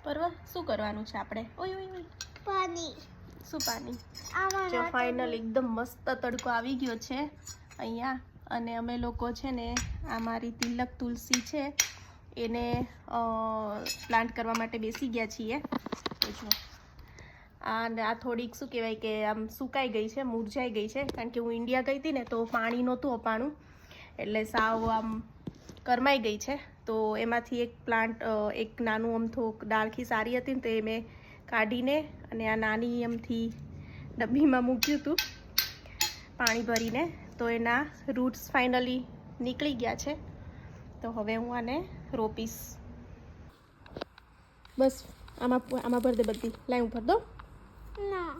પર્વ શું કરવાનું છે આપણે? ઓય ઓય ઓય પાણી. શું પાણી? જો ફાઇનલ એકદમ મસ્ત તડકો આવી ગયો છે અહીંયા, અને અમે લોકો છે ને આ મારી તિલક તુલસી છે એને પ્લાન્ટ કરવા માટે બેસી ગયા છીએ. જો આ થોડીક શું કહેવાય કે આમ સુકાઈ ગઈ છે, મુરઝાઈ ગઈ છે, કારણ કે હું ઇન્ડિયા ગઈ હતી ને તો પાણી નહોતું અપાણું, એટલે સાવ આમ કરમાઈ ગઈ છે. તો એમાંથી એક પ્લાન્ટ, એક નાનું અમથું ડાળખી સારી હતી ને તો એ મેં કાઢીને અને આ નાની એમથી ડબ્બીમાં મૂક્યું હતું પાણી ભરીને, તો એના રૂટ્સ ફાઇનલી નીકળી ગયા છે. તો હવે હું આને રોપીશ. બસ આમાં ભર દે બધી. લાઈ હું ભર દો. ના.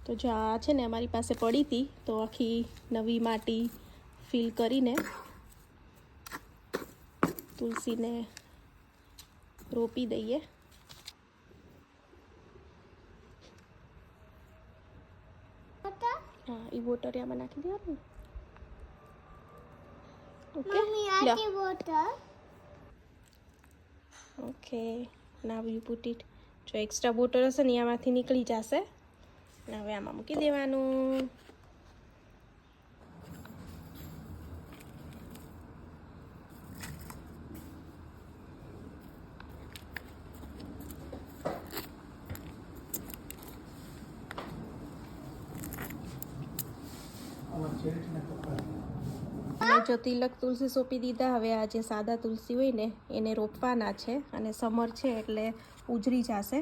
તો જો આ છે ને અમારી પાસે પડી હતી, તો આખી નવી માટી ફિલ કરીને તુલસીને રોપી દઈએ. હા, એ વોટર આમાં નાખી દેવાનું. ઓકે, મમ્મી આટી water. Okay, now you put it. જો એક્સ્ટ્રા વોટર હશે ને આમાંથી નીકળી જશે. હવે આમાં મૂકી દેવાનું. અને જો તિલક તુલસી સોંપી દીધા, હવે આ જે સાદા તુલસી હોય ને એને રોપવાના છે, અને સમર છે એટલે ઉજરી જશે